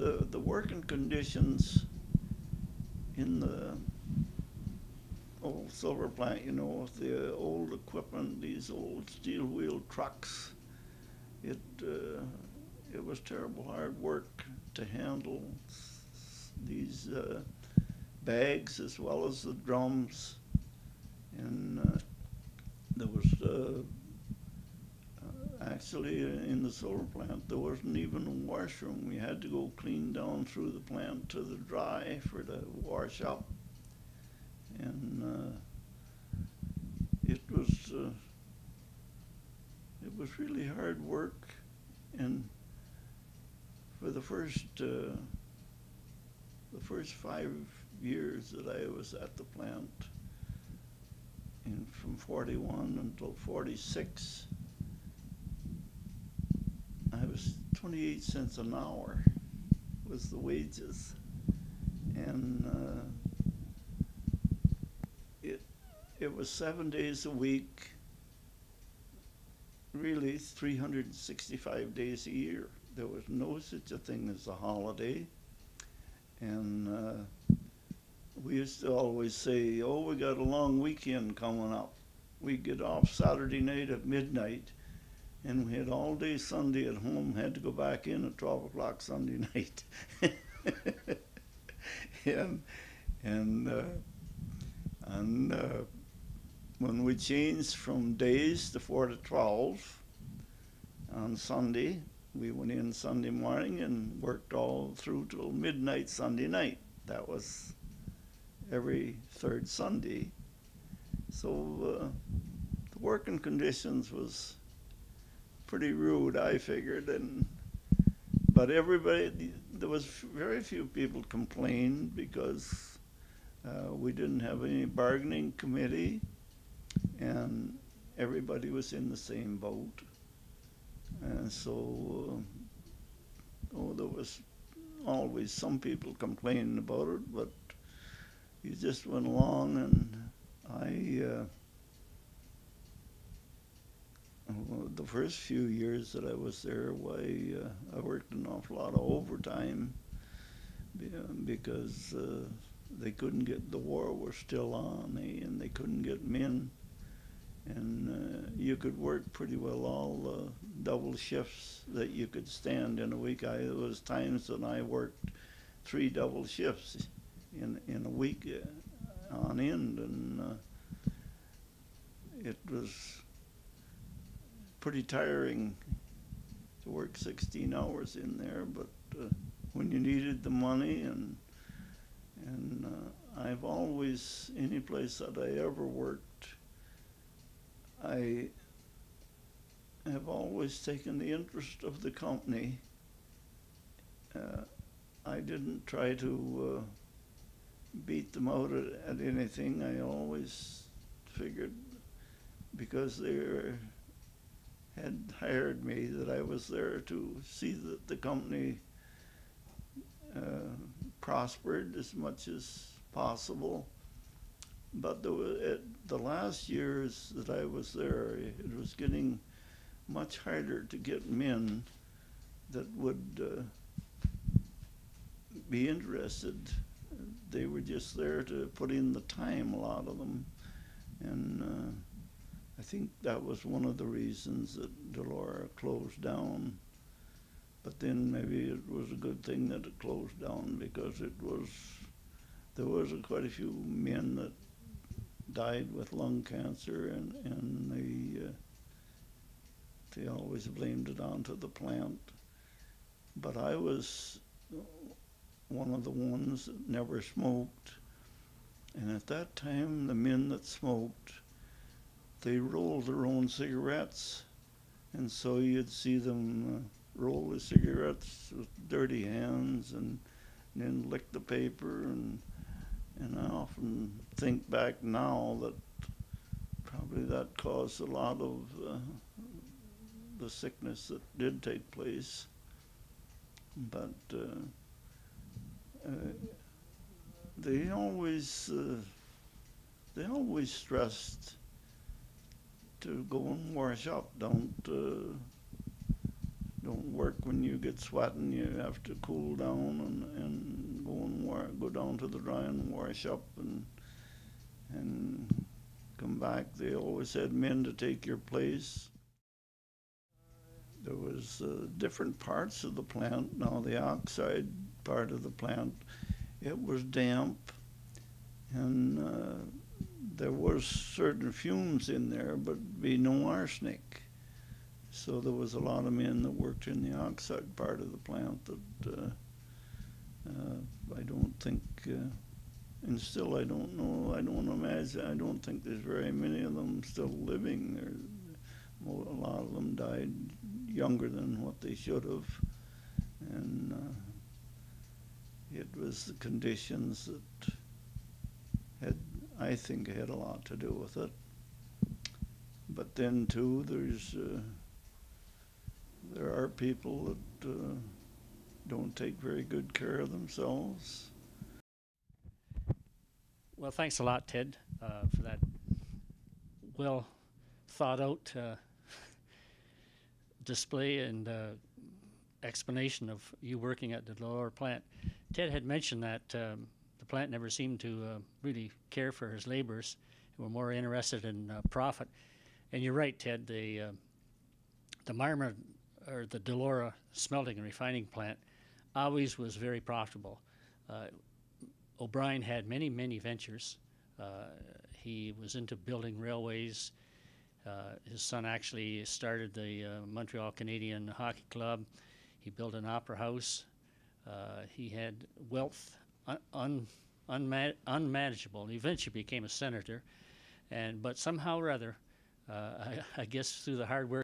the working conditions in the old silver plant, you know, with the old equipment, these old steel wheel trucks, it was terrible hard work to handle these bags as well as the drums. And there was actually in the solar plant there wasn't even a washroom. We had to go clean down through the plant to the dry for the wash up. And it was really hard work. And for the first 5 years that I was at the plant, and from 41 until 46, I was 28 cents an hour was the wages. And it was 7 days a week, really 365 days a year. There was no such a thing as a holiday. And we used to always say, oh, we got a long weekend coming up. We'd get off Saturday night at midnight, and we had all day Sunday at home, had to go back in at 12 o'clock Sunday night. and when we changed from days to 4 to 12 on Sunday, we went in Sunday morning and worked all through till midnight Sunday night. That was every third Sunday. So the working conditions was pretty rude, I figured. But everybody, there was very few people complained because we didn't have any bargaining committee, and everybody was in the same boat. And so, there was always some people complaining about it, but you just went along. And the first few years that I was there, I worked an awful lot of overtime because they couldn't get, the war was still on, and they couldn't get men. And you could work pretty well all the double shifts that you could stand in a week. There was times when I worked 3 double shifts in a week on end, and it was pretty tiring to work 16 hours in there. But when you needed the money, and I've always, any place that I ever worked, I have always taken the interest of the company. I didn't try to beat them out at anything. I always figured, because they had hired me, that I was there to see that the company prospered as much as possible. But the last years that I was there, it was getting much harder to get men that would be interested. They were just there to put in the time, a lot of them. And I think that was one of the reasons that Deloro closed down. But then maybe it was a good thing that it closed down, because there was quite a few men that died with lung cancer, and they always blamed it onto the plant. But I was one of the ones that never smoked. And at that time, the men that smoked, they rolled their own cigarettes. And so you'd see them roll the cigarettes with dirty hands and then lick the paper. And I often think back now that probably that caused a lot of the sickness that did take place. But they always stressed to go and wash up. don't work when you get sweating. You have to cool down and go down to the dry and wash up and come back. They always had men to take your place. There was different parts of the plant. Now the oxide part of the plant, it was damp, and there was certain fumes in there, but be no arsenic. So there was a lot of men that worked in the oxide part of the plant that I don't think, and still I don't know, I don't imagine, I don't think there's very many of them still living. A lot of them died younger than what they should have, and it was the conditions that had, I think, had a lot to do with it. But then too, there are people that don't take very good care of themselves. Well, thanks a lot, Ted, for that well thought out display and explanation of you working at the Deloro plant. Ted had mentioned that the plant never seemed to really care for his laborers and were more interested in profit. And you're right, Ted. The Marmor, or the Deloro Smelting and Refining plant, always was very profitable. O'Brien had many, many ventures. He was into building railways. His son actually started the Montreal Canadian Hockey Club. He built an opera house. He had wealth unmanageable. He eventually became a senator, but somehow or other, I guess through the hard work